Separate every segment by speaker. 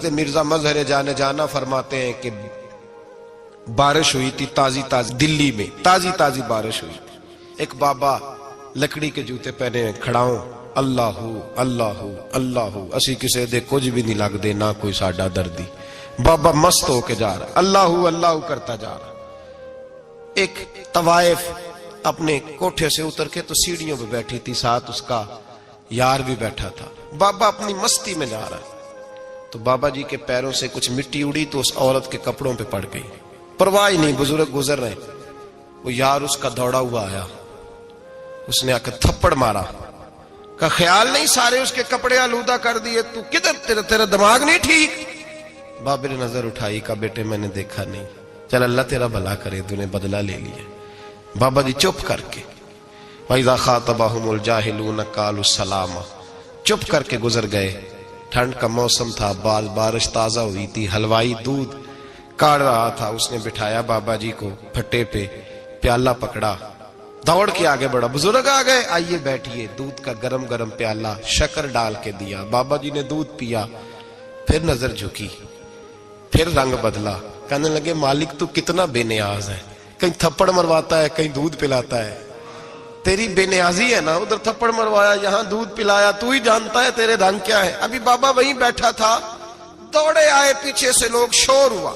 Speaker 1: حضرت مرزا مظہر جانے جانا فرماتے ہیں کہ بارش ہوئی تھی تازی تازی، دلی میں تازی تازی بارش ہوئی تھی. ایک بابا لکڑی کے جوتے پہنے کھڑا ہوں، اللہ اللہ اللہ، اسی کسے دے کچھ بھی نہیں لگ دے، نہ کوئی ساڈا دردی. بابا مست ہو کے جا رہا، اللہ اللہ کرتا جا رہا. ایک طوائف اپنے کوٹھے سے اتر کے تو سیڑھیوں پہ بیٹھی تھی، ساتھ اس کا یار بھی بیٹھا تھا. بابا اپنی مستی میں جا رہا، تو بابا جی کے پیروں سے کچھ مٹی اڑی تو اس عورت کے کپڑوں پہ پڑ گئی. پرواہ نہیں، بزرگ گزر رہے. وہ یار اس کا دوڑا ہوا آیا، اس نے آ کے تھپڑ مارا. کا خیال نہیں سارے اس کے کپڑے آلودہ کر دیے، تو کدھر، تیرا دماغ نہیں ٹھیک؟ بابا نے نظر اٹھائی، کہا بیٹے میں نے دیکھا نہیں، چل اللہ تیرا بھلا کرے، تو نے بدلہ لے لیا. بابا جی چپ کر کے وَإِذَا خَاطَبَهُمُ الْجَاهِلُونَ قَالُوا السَّلَامَ، چپ کر کے گزر گئے. ٹھنڈ کا موسم تھا، بارش تازہ ہوئی تھی، حلوائی دودھ کاڑ رہا تھا. اس نے بٹھایا بابا جی کو پھٹے پہ، پیالہ پکڑا، دوڑ کے آگے بڑھا. بزرگ آ گئے، آئیے بیٹھیے. دودھ کا گرم گرم پیالہ شکر ڈال کے دیا. بابا جی نے دودھ پیا، پھر نظر جھکی، پھر رنگ بدلا. کہنے لگے مالک تو کتنا بے نیاز ہے، کہیں تھپڑ مرواتا ہے، کہیں دودھ پلاتا ہے. تیری بے نیازی ہے نا، ادھر تھپڑ مروایا، یہاں دودھ پلایا، تو ہی جانتا ہے تیرے رنگ کیا ہے. ابھی بابا وہیں بیٹھا تھا، دوڑے آئے پیچھے سے لوگ، شور ہوا.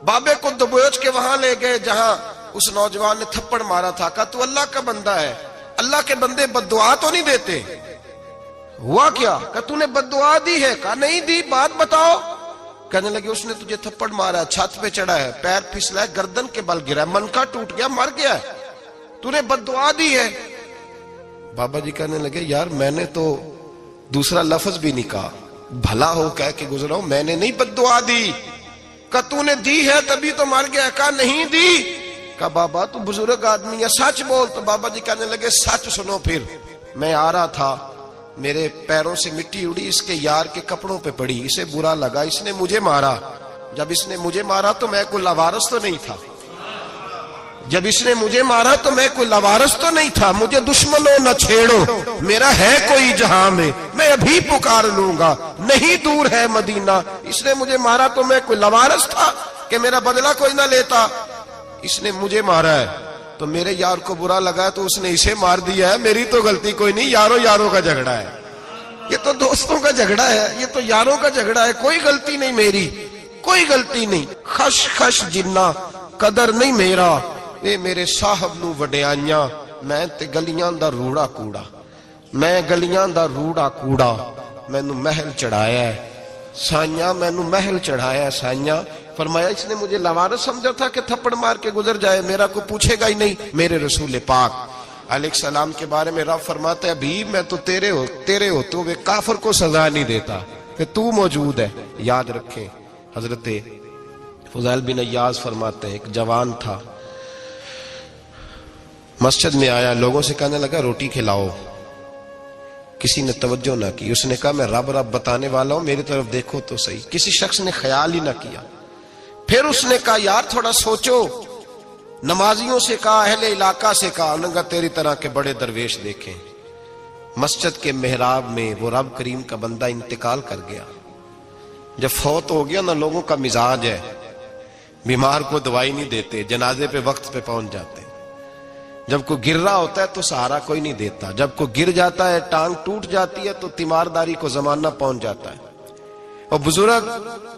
Speaker 1: بابے کو دبوچ کے وہاں لے گئے جہاں اس نوجوان نے تھپڑ مارا تھا. کہا تو اللہ کا بندہ ہے، اللہ کے بندے بد دعا تو نہیں دیتے. ہوا کیا؟ کہا تو نے بد دعا دی ہے؟ کہا نہیں دی، بات بتاؤ. کہنے لگے اس نے تجھے تھپڑ مارا، چھت پہ چڑھا ہے، پیر پھسلا ہے، گردن کے بل گرا ہے، منکا ٹوٹ گیا، مر گیا ہے، تو نے بد دعا دی ہے. بابا جی کہنے لگے یار میں نے تو دوسرا لفظ بھی نہیں کہا، بھلا ہو کہہ کے گزرا ہوں، میں نے نہیں بد دعا دی. کہا تو نے دی ہے تبھی تو مر گیا. کہا نہیں دی. کہا بابا تو بزرگ آدمی ہے، سچ بول. تو بابا جی کہنے لگے سچ سنو. پھر میں آ رہا تھا، میرے پیروں سے مٹی اڑی، اس کے یار کے کپڑوں پہ پڑی، اسے برا لگا، اس نے مجھے مارا. جب اس نے مجھے مارا تو میں کوئی لاوارث تو نہیں تھا، جب اس نے مجھے مارا تو میں کوئی لاوارث تو نہیں تھا. مجھے دشمنوں نہ چھیڑو، میرا ہے کوئی جہاں میں ابھی پکار لوں گا، نہیں دور ہے مدینہ. اس نے مجھے مارا تو میں کوئی لاوارث تھا کہ میرا بدلہ کوئی نہ لیتا. اس نے مجھے مارا ہے تو میرے یار کو برا لگا تو اس نے اسے مار دیا ہے، میری تو غلطی کوئی نہیں. یاروں کا جھگڑا ہے، یہ تو دوستوں کا جھگڑا ہے، یہ تو یاروں کا جھگڑا ہے، کوئی غلطی نہیں میری، کوئی غلطی نہیں. خش خش جنہ قدر نہیں میرا، اے میرے صاحب نو وڈیائیاں، میں تے گلیاں دا روڑا کوڑا، میں گلیاں دا روڑا کوڑا. میں نو محل چڑھایا ہے سائیاں، میں نو محل چڑھایا ہے سائیاں. فرمایا اس نے مجھے لوارث سمجھا تھا کہ تھپڑ مار کے گزر جائے، میرا کو پوچھے گا ہی نہیں. میرے رسول پاک علیہ السلام کے بارے میں رب فرماتا ہے بھی میں تو تیرے ہوتے ہوئے کافر کو سزا نہیں دیتا کہ تو موجود ہے. یاد رکھیں حضرت فضیل بن عیاض فرماتے ہیں ایک جوان تھا، مسجد میں آیا، لوگوں سے کہنے لگا روٹی کھلاؤ. کسی نے توجہ نہ کی. اس نے کہا میں رب بتانے والا ہوں، میری طرف دیکھو تو صحیح. کسی شخص نے خیال ہی نہ کیا. پھر اس نے کہا یار تھوڑا سوچو. نمازیوں سے کہا، اہل علاقہ سے کہا، انہوں نے کہا تیری طرح کے بڑے درویش دیکھیں. مسجد کے محراب میں وہ رب کریم کا بندہ انتقال کر گیا. جب فوت ہو گیا نا، لوگوں کا مزاج ہے، بیمار کو دوائی نہیں دیتے، جنازے پہ وقت پہ پہنچ جاتے. جب کوئی گر رہا ہوتا ہے تو سہارا کوئی نہیں دیتا، جب کوئی گر جاتا ہے، ٹانگ ٹوٹ جاتی ہے تو تیمارداری کو زمانہ پہنچ جاتا ہے. اور بزرگ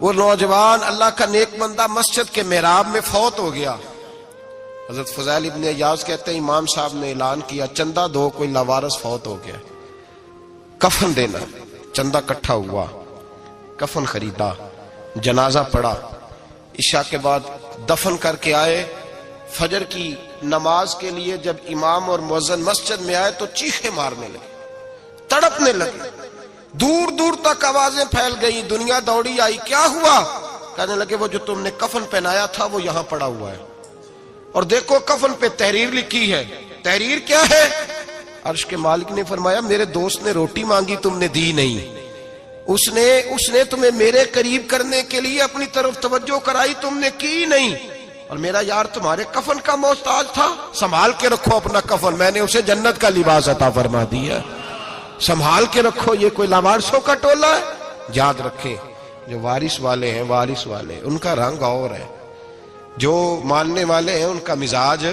Speaker 1: وہ نوجوان اللہ کا نیک بندہ مسجد کے محراب میں فوت ہو گیا. حضرت فضیل ابن عیاض کہتے ہیں امام صاحب نے اعلان کیا چندہ دو، کوئی لاوارث فوت ہو گیا، کفن دینا. چندہ کٹھا ہوا، کفن خریدا، جنازہ پڑا. عشاء کے بعد دفن کر کے آئے. فجر کی نماز کے لیے جب امام اور مؤذن مسجد میں آئے تو چیخیں مارنے لگے، تڑپنے لگے. دور دور تک آوازیں پھیل گئی، دنیا دوڑی آئی. کیا ہوا؟ کہنے لگے وہ جو تم نے کفن پہنایا تھا وہ یہاں پڑا ہوا ہے، اور دیکھو کفن پہ تحریر لکھی ہے. تحریر کیا ہے؟ عرش کے مالک نے فرمایا میرے دوست نے روٹی مانگی، تم نے دی نہیں. اس نے تمہیں میرے قریب کرنے کے لیے اپنی طرف توجہ کرائی، تم نے کی نہیں. اور میرا یار تمہارے کفن کا محتاج تھا، سنبھال کے رکھو اپنا کفن، میں نے اسے جنت کا لباس عطا فرما دیا، سنبھال کے رکھو. یہ کوئی لاوارثوں کا ٹولہ ہے؟ یاد رکھیں جو وارث والے ہیں، وارث والے ان کا رنگ اور ہے، جو ماننے والے ہیں ان کا مزاج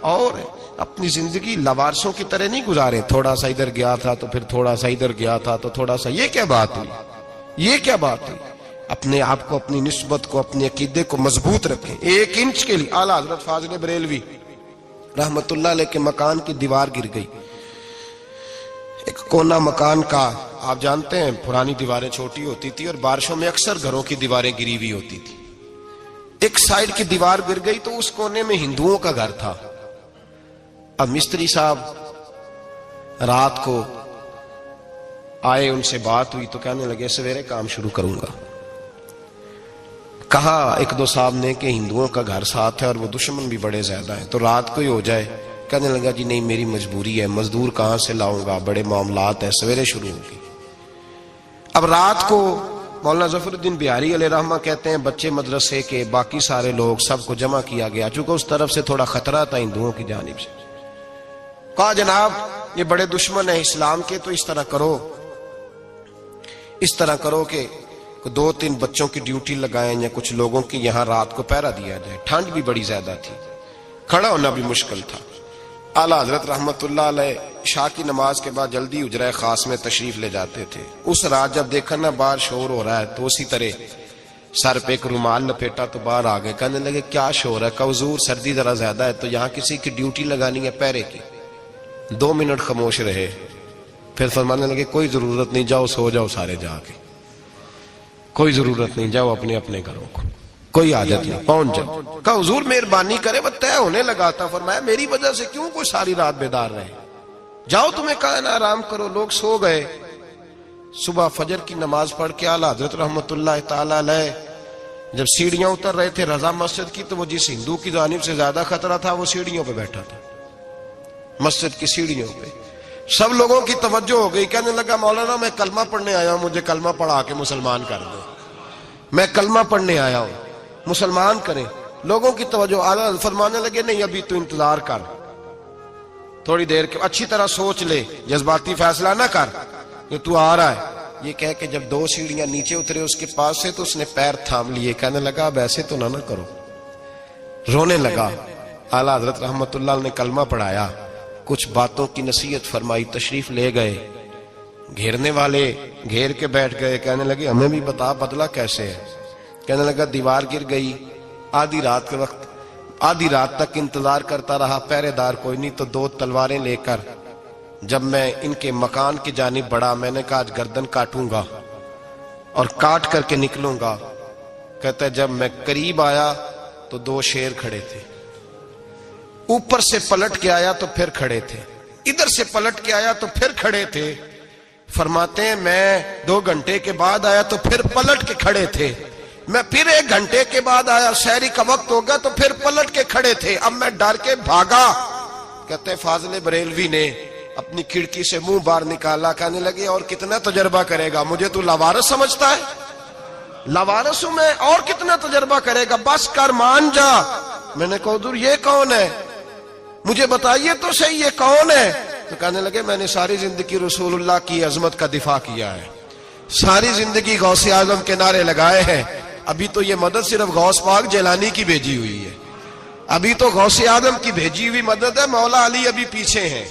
Speaker 1: اور ہے. اپنی زندگی لوارثوں کی طرح نہیں گزارے، تھوڑا سا ادھر گیا تھا تو پھر تھوڑا سا ادھر گیا تھا تو تھوڑا سا. یہ کیا بات ہوئی؟ یہ کیا بات ہوئی؟ اپنے آپ کو، اپنی نسبت کو، اپنے عقیدے کو مضبوط رکھیں. 1 انچ کے لیے اعلیٰ حضرت فاضل بریلوی رحمت اللہ علیہ کے مکان کی دیوار گر گئی. ایک کونا مکان کا، آپ جانتے ہیں پرانی دیواریں چھوٹی ہوتی تھی اور بارشوں میں اکثر گھروں کی دیواریں گری ہوئی ہوتی تھی. ایک سائیڈ کی دیوار گر گئی تو اس کونے میں ہندوؤں کا گھر تھا. اب مستری صاحب رات کو آئے، ان سے بات ہوئی تو کہنے لگے سویرے کام شروع کروں گا. کہا 1-2 صاحب نے کہ ہندوؤں کا گھر ساتھ ہے اور وہ دشمن بھی بڑے زیادہ ہیں، تو رات کو ہی ہو جائے. کہنے لگا جی نہیں، میری مجبوری ہے، مزدور کہاں سے لاؤں گا، بڑے معاملات ہیں، سویرے شروع ہوگی. اب رات کو مولانا ظفر الدین بہاری علیہ رحمہ کہتے ہیں بچے مدرسے کے، باقی سارے لوگ، سب کو جمع کیا گیا. چونکہ اس طرف سے تھوڑا خطرہ تھا ہندوؤں کی جانب سے. کہا جناب یہ بڑے دشمن ہیں اسلام کے، تو اس طرح کرو کہ 2-3 بچوں کی ڈیوٹی لگائیں یا کچھ لوگوں کی یہاں رات کو پہرا دیا جائے. ٹھنڈ بھی بڑی زیادہ تھی، کھڑا ہونا بھی مشکل تھا. اعلیٰ حضرت رحمت اللہ علیہ عشاء کی نماز کے بعد جلدی حجرہ خاص میں تشریف لے جاتے تھے. اس رات جب دیکھا نا باہر شور ہو رہا ہے تو اسی طرح سر پہ ایک رومال لپیٹا تو باہر آ گئے. کہنے لگے کیا شور ہے؟ کہ حضور سردی ذرا زیادہ ہے تو یہاں کسی کی ڈیوٹی لگانی ہے پہرے کی. 2 منٹ خاموش رہے، پھر فرمانے لگے کوئی ضرورت نہیں، جاؤ سو جاؤ سارے جا کے، کوئی ضرورت نہیں، جاؤ اپنے اپنے گھروں کو، کوئی حاجت نہیں، پہنچ جاؤ. کہا حضور مہربانی کرے، وہ طے ہونے لگا تھا. فرمایا میری وجہ سے کیوں کوئی ساری رات بیدار رہے، جاؤ تمہیں کہا نا آرام کرو. لوگ سو گئے. صبح فجر کی نماز پڑھ کے اعلیٰ حضرت رحمت اللہ تعالی علیہ جب سیڑھیاں اتر رہے تھے رضا مسجد کی، تو وہ جس ہندو کی جانب سے زیادہ خطرہ تھا وہ سیڑھیوں پہ بیٹھا تھا، مسجد کی سیڑھیوں پہ. سب لوگوں کی توجہ ہو گئی. کہنے لگا مولانا میں کلمہ پڑھنے آیا ہوں، مجھے کلمہ پڑھا کے مسلمان کر دو، میں کلمہ پڑھنے آیا ہوں، مسلمان کریں. لوگوں کی توجہ. اعلیٰ فرمانے لگے نہیں ابھی تو انتظار کر، تھوڑی دیر کے اچھی طرح سوچ لے، جذباتی فیصلہ نہ کر کہ تو آ رہا ہے. یہ کہہ کے جب 2 سیڑھیاں نیچے اترے اس کے پاس سے تو اس نے پیر تھام لیے. کہنے لگا اب ایسے تو نہ کرو، رونے لگا. اعلیٰ حضرت رحمت اللہ نے کلمہ پڑھایا، کچھ باتوں کی نصیحت فرمائی، تشریف لے گئے. گھیرنے والے گھیر کے بیٹھ گئے. کہنے لگے ہمیں بھی بتا بدلہ کیسے ہے. کہنے لگا دیوار گر گئی، آدھی رات کے وقت، آدھی رات تک انتظار کرتا رہا، پہرے دار کوئی نہیں، تو 2 تلواریں لے کر جب میں ان کے مکان کی جانب بڑھا، میں نے کہا آج گردن کاٹوں گا اور کاٹ کر کے نکلوں گا. کہتا ہے جب میں قریب آیا تو 2 شیر کھڑے تھے، اوپر سے پلٹ کے آیا تو پھر کھڑے تھے، ادھر سے پلٹ کے آیا تو پھر کھڑے تھے. فرماتے ہیں میں 2 گھنٹے کے بعد آیا تو پھر پلٹ کے کھڑے تھے، میں پھر 1 گھنٹے کے بعد آیا، سحری کا وقت ہو گیا تو پھر پلٹ کے کھڑے تھے. اب میں ڈر کے بھاگا. کہتے ہیں فاضل بریلوی نے اپنی کھڑکی سے منہ باہر نکالا. کہنے لگے اور کتنا تجربہ کرے گا، مجھے تو لاوارث سمجھتا ہے، لاوارث ہوں میں، اور کتنا تجربہ کرے گا، بس کر مان جا. میں نے کہا حضور یہ کون ہے، مجھے بتائیے تو صحیح یہ کون ہے. تو کہنے لگے میں نے ساری زندگی رسول اللہ کی عظمت کا دفاع کیا ہے، ساری زندگی غوث اعظم کے نعرے لگائے ہیں. ابھی تو یہ مدد صرف غوث پاک جیلانی کی بھیجی ہوئی ہے، ابھی تو غوث اعظم کی بھیجی ہوئی مدد ہے. مولا علی ابھی پیچھے ہیں،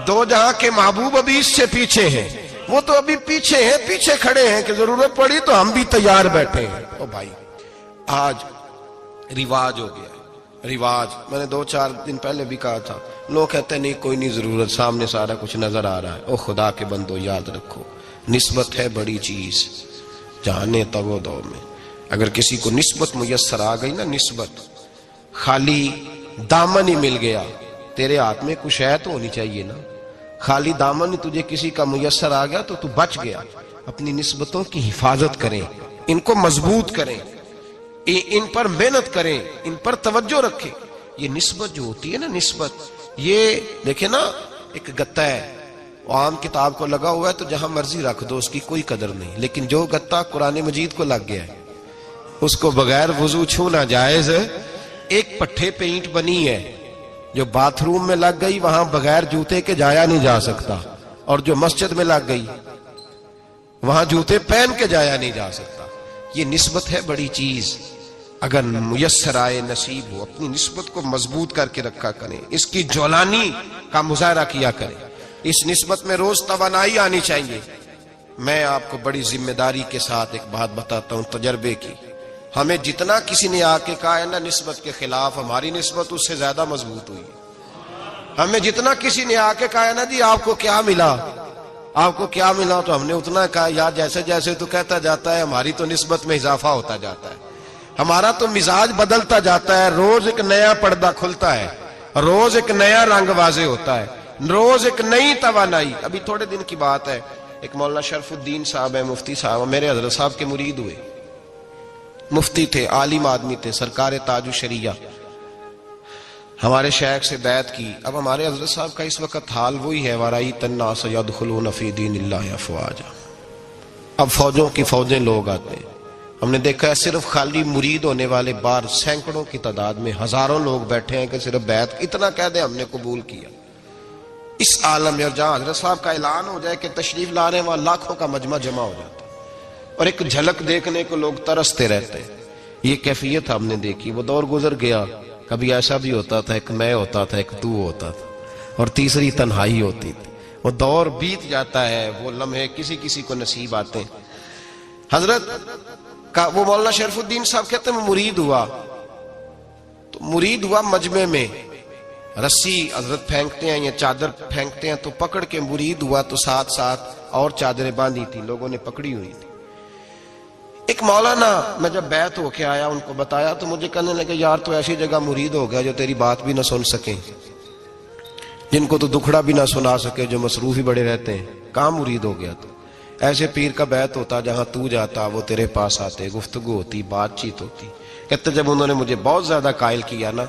Speaker 1: 2 جہاں کے محبوب ابھی اس سے پیچھے ہیں، وہ تو ابھی پیچھے ہیں، پیچھے کھڑے ہیں کہ ضرورت پڑی تو ہم بھی تیار بیٹھے ہیں. او بھائی آج رواج ہو گیا، رواج. میں نے 2-4 دن پہلے بھی کہا تھا، لوگ کہتے ہیں نہیں کوئی نہیں ضرورت، سامنے سارا کچھ نظر آ رہا ہے. او خدا کے بندو یاد رکھو نسبت ہے بڑی چیز، جانے تگو دو میں. اگر کسی کو نسبت میسر آ گئی نا، نسبت، خالی دامن ہی مل گیا، تیرے ہاتھ میں کچھ ہے تو ہونی چاہیے نا. خالی دامن ہی تجھے کسی کا میسر آ گیا تو بچ گیا. اپنی نسبتوں کی حفاظت کریں، ان کو مضبوط کریں، ان پر محنت کریں، ان پر توجہ رکھیں. یہ نسبت جو ہوتی ہے نا، نسبت، یہ دیکھیں نا ایک گتا ہے، عام کتاب کو لگا ہوا ہے تو جہاں مرضی رکھ دو، اس کی کوئی قدر نہیں. لیکن جو گتا قرآن مجید کو لگ گیا ہے اس کو بغیر وضو چھونا جائز. ایک پٹھے پہ اینٹ بنی ہے جو باتھ روم میں لگ گئی، وہاں بغیر جوتے کے جایا نہیں جا سکتا، اور جو مسجد میں لگ گئی وہاں جوتے پہن کے جایا نہیں جا سکتا. یہ نسبت ہے بڑی چیز، اگر میسر آئے نصیب ہو اپنی نسبت کو مضبوط کر کے رکھا کریں، اس کی جولانی کا مظاہرہ کیا کریں، اس نسبت میں روز توانائی آنی چاہیے۔ میں آپ کو بڑی ذمہ داری کے ساتھ ایک بات بتاتا ہوں تجربے کی، ہمیں جتنا کسی نے آ کے کہا ہے نا نسبت کے خلاف، ہماری نسبت اس سے زیادہ مضبوط ہوئی۔ ہمیں جتنا کسی نے آ کے کہا ہے نا جی آپ کو کیا ملا، آپ کو کیا ملا، تو ہم نے اتنا کہا یا جیسے جیسے تو کہتا جاتا ہے ہماری تو نسبت میں اضافہ ہوتا جاتا ہے، ہمارا تو مزاج بدلتا جاتا ہے، روز ایک نیا پردہ کھلتا ہے، روز ایک نیا رنگ واضح ہوتا ہے، روز ایک نئی توانائی۔ ابھی تھوڑے دن کی بات ہے، ایک مولانا شرف الدین صاحب ہے، مفتی صاحب، میرے حضرت صاحب کے مرید ہوئے، مفتی تھے، عالم آدمی تھے، سرکار تاج الشریعہ، ہمارے شیخ سے بیعت کی۔ اب ہمارے حضرت صاحب کا اس وقت حال وہی ہے، وَرَأَيْتَ النَّاسَ يَدْخُلُونَ فِي دِينِ اللَّهِ أَفْوَاجًا، اب فوجوں کی فوجیں لوگ آتے ہیں۔ ہم نے دیکھا ہے صرف خالی مرید ہونے والے باہر سینکڑوں کی تعداد میں ہزاروں لوگ بیٹھے ہیں کہ صرف بیعت اتنا کہہ دیں ہم نے قبول کیا۔ اس عالم میں اور جہاں حضرت صاحب کا اعلان ہو جائے کہ تشریف لا رہے ہیں وہاں لاکھوں کا مجمع جمع ہو جاتا ہے، اور ایک جھلک دیکھنے کو لوگ ترستے رہتے ہیں۔ یہ کیفیت ہم نے دیکھی، وہ دور گزر گیا، کبھی ایسا بھی ہوتا تھا ایک میں ہوتا تھا، ایک تو ہوتا تھا، اور تیسری تنہائی ہوتی تھی۔ وہ دور بیت جاتا ہے، وہ لمحے کسی کسی کو نصیب آتے ہیں۔ حضرت کا وہ مولانا شرف الدین صاحب کہتے ہیں مرید ہوا، تو مرید ہوا مجمع میں، رسی حضرت پھینکتے ہیں یا چادر پھینکتے ہیں تو پکڑ کے مرید ہوا، تو ساتھ ساتھ اور چادریں باندھی تھی، لوگوں نے پکڑی ہوئی تھی۔ ایک مولانا، میں جب بیعت ہو کے آیا ان کو بتایا تو مجھے کہنے لگے یار تو ایسی جگہ مرید ہو گیا جو تیری بات بھی نہ سن سکیں، جن کو تو دکھڑا بھی نہ سنا سکے، جو مصروف ہی بڑے رہتے ہیں، کہاں مرید ہو گیا تو؟ ایسے پیر کا بیعت ہوتا جہاں تو جاتا وہ تیرے پاس آتے، گفتگو ہوتی، بات چیت ہوتی۔ کہتے جب انہوں نے مجھے بہت زیادہ قائل کیا نا،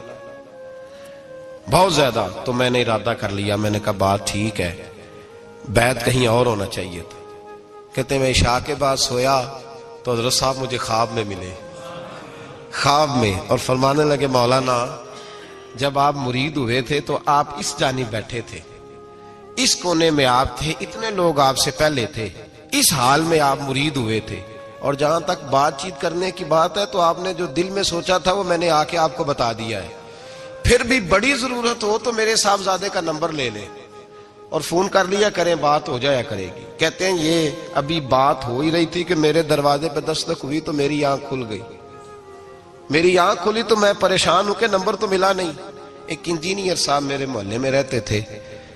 Speaker 1: بہت زیادہ، تو میں نے ارادہ کر لیا، میں نے کہا بات ٹھیک ہے، بیعت کہیں اور ہونا چاہیے تھا۔ کہتے میں عشاء کے بعد سویا تو حضرت صاحب مجھے خواب میں ملے، خواب میں، اور فرمانے لگے مولانا جب آپ مرید ہوئے تھے تو آپ اس جانب بیٹھے تھے، اس کونے میں آپ تھے، اتنے لوگ آپ سے پہلے تھے، اس حال میں آپ مرید ہوئے تھے، اور جہاں تک بات چیت کرنے کی بات ہے تو آپ نے جو دل میں سوچا تھا وہ میں نے آ کے آپ کو بتا دیا ہے، پھر بھی بڑی ضرورت ہو تو میرے صاحبزادے کا نمبر لے لیں اور فون کر لیا کریں، بات ہو جایا کرے گی۔ کہتے ہیں یہ ابھی بات ہو ہی رہی تھی کہ میرے دروازے پہ دستک ہوئی تو میری آنکھ کھل گئی، میری آنکھ کھلی تو میں پریشان ہوں کہ نمبر تو ملا نہیں۔ ایک انجینئر صاحب میرے محلے میں رہتے تھے،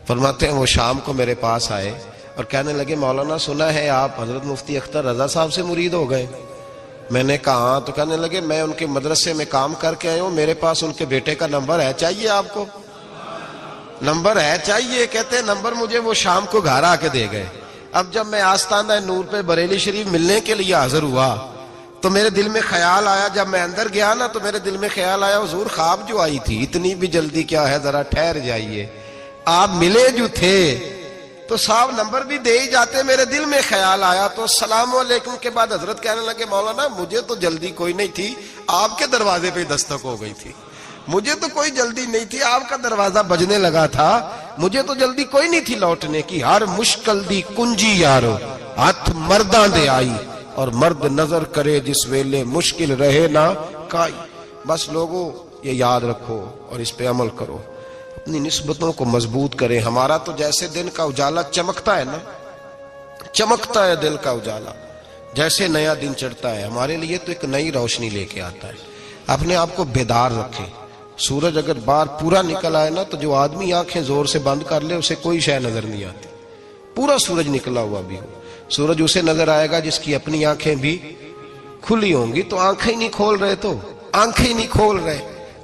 Speaker 1: فرماتے ہیں وہ شام کو میرے پاس آئے اور کہنے لگے مولانا سنا ہے آپ حضرت مفتی اختر رضا صاحب سے مرید ہو گئے؟ میں نے کہا ہاں، تو کہنے لگے میں ان کے مدرسے میں کام کر کے آیا ہوں، میرے پاس ان کے بیٹے کا نمبر ہے، چاہیے آپ کو؟ نمبر ہے چاہیے؟ کہتے ہیں نمبر مجھے وہ شام کو گھر آ کے دے گئے۔ اب جب میں آستانہ نور پہ بریلی شریف ملنے کے لیے حاضر ہوا تو میرے دل میں خیال آیا، جب میں اندر گیا نا تو میرے دل میں خیال آیا حضور خواب جو آئی تھی اتنی بھی جلدی کیا ہے، ذرا ٹھہر جائیے، آپ ملے جو تھے تو صاحب نمبر بھی دے ہی جاتے۔ میرے دل میں خیال آیا تو السلام علیکم کے بعد حضرت کہنے لگے مولانا مجھے تو جلدی کوئی نہیں تھی، آپ کے دروازے پہ دستک ہو گئی تھی، مجھے تو کوئی جلدی نہیں تھی، آپ کا دروازہ بجنے لگا تھا، مجھے تو جلدی کوئی نہیں تھی لوٹنے کی۔ ہر مشکل دی کنجی یارو ہاتھ مرداں دے آئی، اور مرد نظر کرے جس ویلے مشکل رہے نہ کائی۔ بس لوگوں یہ یاد رکھو اور اس پہ عمل کرو، اپنی نسبتوں کو مضبوط کریں۔ ہمارا تو جیسے دن کا اجالا چمکتا ہے نا، چمکتا ہے دل کا اجالا، جیسے نیا دن چڑھتا ہے ہمارے لیے تو ایک نئی روشنی لے کے آتا ہے۔ اپنے آپ کو بیدار رکھیں۔ سورج اگر باہر پورا نکل آئے نا تو جو آدمی آنکھیں زور سے بند کر لے اسے کوئی شے نظر نہیں آتی، پورا سورج نکلا ہوا بھی ہو، سورج اسے نظر آئے گا جس کی اپنی آنکھیں بھی کھلی ہوں گی۔ تو آنکھیں نہیں کھول رہے، تو آنکھیں نہیں کھول رہے،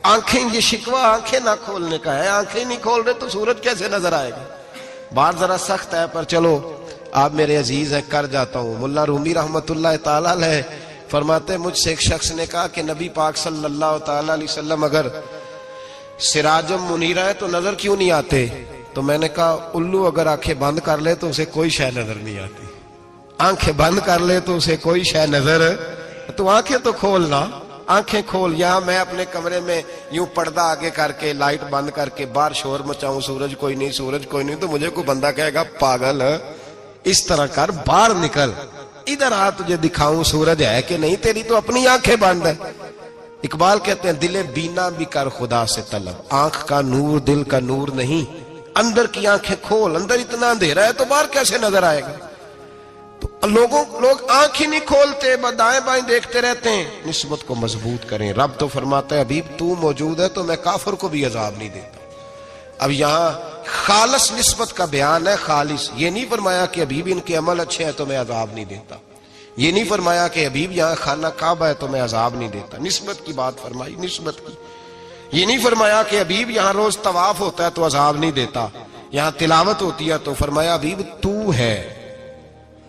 Speaker 1: آنکھیں، یہ شکوہ آنکھیں نہ کھولنے کا ہے، آنکھیں نہیں کھول رہے تو سورج کیسے نظر آئے گا؟ بات ذرا سخت ہے پر چلو آپ میرے عزیز ہیں کر جاتا ہوں۔ ملا رومی رحمت اللہ تعالی علیہ فرماتے مجھ سے ایک شخص نے کہا کہ نبی پاک صلی اللہ تعالی علیہ وسلم اگر سراجم منیرہ ہے تو نظر کیوں نہیں آتے؟ تو میں نے کہا الو اگر آنکھیں بند کر لے تو اسے کوئی شے نظر نہیں آتی، آنکھیں بند کر لے تو اسے کوئی شے نظر، تو آنکھیں تو کھولنا، آنکھیں کھول۔ یہاں میں اپنے کمرے میں یوں پردہ آگے کر کے لائٹ بند کر کے باہر شور مچاؤں سورج کوئی نہیں، سورج کوئی نہیں، تو مجھے کوئی بندہ کہے گا پاگل، اس طرح کر، باہر نکل، ادھر آ تجھے دکھاؤں سورج ہے کہ نہیں، تیری تو اپنی آنکھیں بند ہے۔ اقبال کہتے ہیں دل بینا بھی کر خدا سے طلب، آنکھ کا نور دل کا نور نہیں، اندر کی آنکھیں کھول، اندر اتنا اندھیرا ہے تو باہر کیسے نظر آئے گا؟ تو لوگ آنکھ ہی نہیں کھولتے، دائیں بائیں دیکھتے رہتے ہیں۔ نسبت کو مضبوط کریں۔ رب تو فرماتا ہے حبیب تو موجود ہے تو میں کافر کو بھی عذاب نہیں دیتا۔ اب یہاں خالص نسبت کا بیان ہے، خالص، یہ نہیں فرمایا کہ حبیب ان کے عمل اچھے ہیں تو میں عذاب نہیں دیتا، یہ نہیں فرمایا کہ حبیب یہاں خانہ کعبہ ہے تو میں عذاب نہیں دیتا، نسبت کی بات فرمائی، نسبت کی۔ یہ نہیں فرمایا کہ حبیب یہاں روز طواف ہوتا ہے تو عذاب نہیں دیتا، یہاں تلاوت ہوتی ہے تو فرمایا حبیب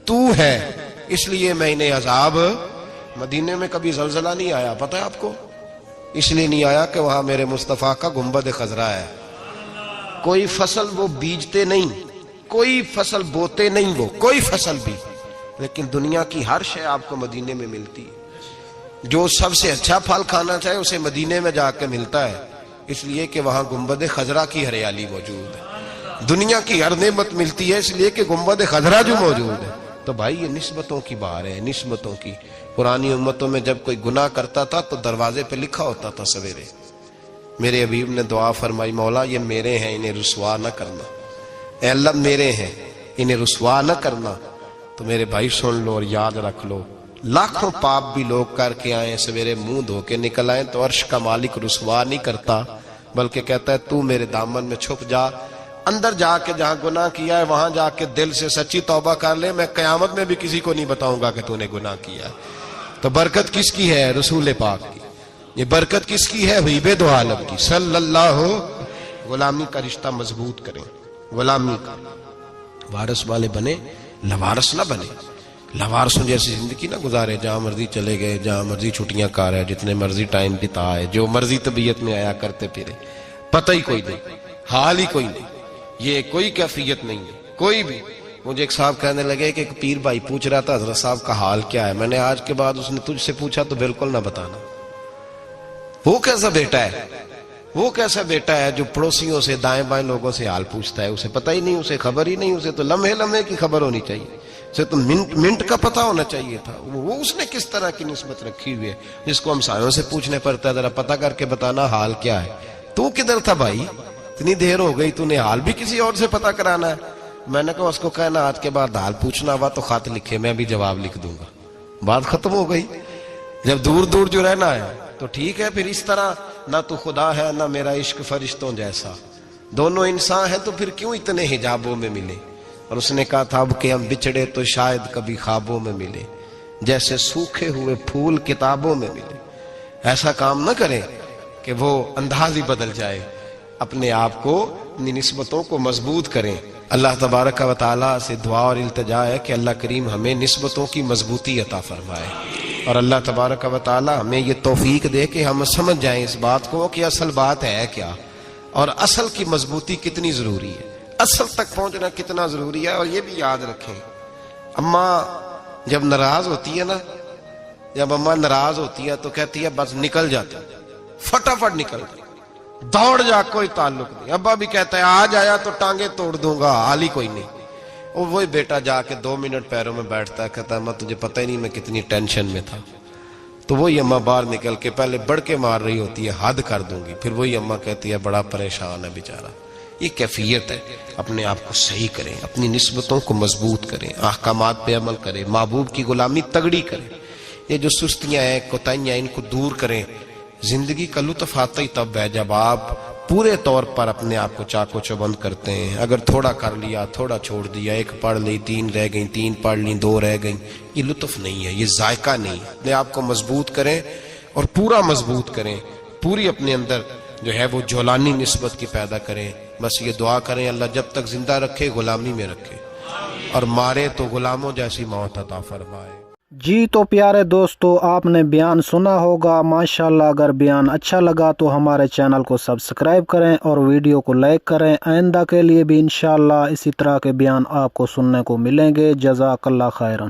Speaker 1: تو ہے اس لیے میں انہیں عذاب۔ مدینے میں کبھی زلزلہ نہیں آیا، پتہ ہے آپ کو؟ اس لیے نہیں آیا کہ وہاں میرے مصطفیٰ کا گنبد خضرا ہے۔ کوئی فصل وہ بیجتے نہیں، کوئی فصل بوتے نہیں، وہ کوئی فصل بھی، لیکن دنیا کی ہر شے آپ کو مدینے میں ملتی ہے۔ جو سب سے اچھا پھل کھانا چاہے اسے مدینے میں جا کے ملتا ہے، اس لیے کہ وہاں گنبد خضرا کی ہریالی موجود ہے۔ دنیا کی ہر نعمت ملتی ہے اس لیے کہ گنبد خضرا جو موجود ہے۔ تو بھائی یہ نسبتوں کی بات ہے، نسبتوں کی۔ پرانی امتوں میں جب کوئی گناہ کرتا تھا تو دروازے پہ لکھا ہوتا تھا سویرے، میرے حبیب نے دعا فرمائی مولا یہ میرے ہیں انہیں رسوا نہ کرنا، اے اللہ میرے ہیں انہیں رسوا نہ کرنا۔ تو میرے بھائی سن لو اور یاد رکھ لو، لاکھوں پاپ بھی لوگ کر کے آئیں، سویرے منہ دھو کے نکل آئیں تو عرش کا مالک رسوا نہیں کرتا، بلکہ کہتا ہے تو میرے دامن میں چھپ جا، اندر جا کے جہاں گناہ کیا ہے وہاں جا کے دل سے سچی توبہ کر لے، میں قیامت میں بھی کسی کو نہیں بتاؤں گا کہ تو نے گناہ کیا ہے۔ تو برکت کس کی ہے؟ رسول پاک کی۔ یہ برکت کس کی ہے؟ حبیب دو عالم کی صلی اللہ۔ غلامی کا رشتہ مضبوط کریں، غلامی کا وارث والے بنے، لوارث نہ بنے۔ لوارثوں جیسی زندگی نہ گزارے، جہاں مرضی چلے گئے، جہاں مرضی چھٹیاں کار ہے، جتنے مرضی ٹائم بتا ہے، جو مرضی طبیعت میں آیا کرتے پھرے، پتہ ہی کوئی نہیں، حال ہی کوئی نہیں، یہ کوئی کیفیت نہیں ہے کوئی بھی۔ مجھے ایک صاحب کہنے لگے کہ ایک پیر بھائی پوچھ رہا تھا حضرت صاحب کا حال کیا ہے، میں نے آج کے بعد اس نے تجھ سے پوچھا تو بالکل نہ بتانا۔ وہ کیسا بیٹا ہے، وہ کیسا بیٹا ہے جو پڑوسیوں سے دائیں بائیں لوگوں سے حال پوچھتا ہے، اسے پتہ ہی نہیں، اسے خبر ہی نہیں، اسے تو لمحے لمحے کی خبر ہونی چاہیے، اسے تو منٹ منٹ کا پتہ ہونا چاہیے تھا۔ وہ اس نے کس طرح کی نسبت رکھی ہوئی ہے جس کو ہم سایوں سے پوچھنے پڑتا ہے ذرا پتہ کر کے بتانا حال کیا ہے۔ تو کدھر تھا بھائی، اتنی دیر ہو گئی، تو نے حال بھی کسی اور سے پتہ کرانا ہے؟ میں نے کہا اس کو کہنا آج کے بعد حال پوچھنا ہوا تو خط لکھے، میں بھی جواب لکھ دوں گا، بات ختم ہو گئی۔ جب دور دور جو رہنا ہے تو ٹھیک ہے، پھر اس طرح نہ تو خدا ہے نہ میرا عشق فرشتوں جیسا، دونوں انسان ہیں تو پھر کیوں اتنے حجابوں میں ملے؟ اور اس نے کہا تھا اب کہ ہم بچھڑے تو شاید کبھی خوابوں میں ملے، جیسے سوکھے ہوئے پھول کتابوں میں ملے۔ ایسا کام نہ کریں کہ وہ انداز ہی بدل جائے، اپنے آپ کو، اپنی نسبتوں کو مضبوط کریں۔ اللہ تبارک و تعالیٰ سے دعا اور التجا ہے کہ اللہ کریم ہمیں نسبتوں کی مضبوطی عطا فرمائے، اور اللہ تبارک و تعالیٰ ہمیں یہ توفیق دے کہ ہم سمجھ جائیں اس بات کو کہ اصل بات ہے کیا، اور اصل کی مضبوطی کتنی ضروری ہے، اصل تک پہنچنا کتنا ضروری ہے۔ اور یہ بھی یاد رکھیں، اماں جب ناراض ہوتی ہے نا، جب اماں ناراض ہوتی ہے تو کہتی ہے بس نکل جاتا، فٹافٹ نکل جاتا، دوڑ جا، کوئی تعلق نہیں۔ ابا بھی کہتا ہے آج آیا تو ٹانگیں توڑ دوں گا، حال ہی کوئی نہیں۔ اور وہی بیٹا جا کے 2 منٹ پیروں میں بیٹھتا ہے، کہتا ہے اماں تجھے پتہ ہی نہیں میں کتنی ٹینشن میں تھا۔ تو وہی اماں باہر نکل کے پہلے بڑھ کے مار رہی ہوتی ہے حد کر دوں گی، پھر وہی اماں کہتی ہے بڑا پریشان ہے بیچارہ۔ یہ کیفیت ہے، اپنے آپ کو صحیح کریں، اپنی نسبتوں کو مضبوط کریں، احکامات پہ عمل کریں، محبوب کی غلامی تگڑی کریں، یہ جو سستیاں ہیں کوتاہیاں ان کو دور کریں۔ زندگی کا لطف آتا ہی تب ہے جب آپ پورے طور پر اپنے آپ کو چاقو چوبند کرتے ہیں۔ اگر تھوڑا کر لیا، تھوڑا چھوڑ دیا، 1 پڑھ لی، 3 رہ گئیں، 3 پڑھ لیں، 2 رہ گئیں، یہ لطف نہیں ہے، یہ ذائقہ نہیں۔ اپنے آپ کو مضبوط کریں اور پورا مضبوط کریں، پوری اپنے اندر جو ہے وہ جولانی نسبت کی پیدا کریں۔ بس یہ دعا کریں اللہ جب تک زندہ رکھے غلامی میں رکھے، اور مارے تو غلاموں جیسی موت عطا فرمائے۔
Speaker 2: جی تو پیارے دوستو، آپ نے بیان سنا ہوگا ماشاءاللہ۔ اگر بیان اچھا لگا تو ہمارے چینل کو سبسکرائب کریں اور ویڈیو کو لائک کریں۔ آئندہ کے لیے بھی انشاءاللہ اسی طرح کے بیان آپ کو سننے کو ملیں گے۔ جزاک اللہ خیرن۔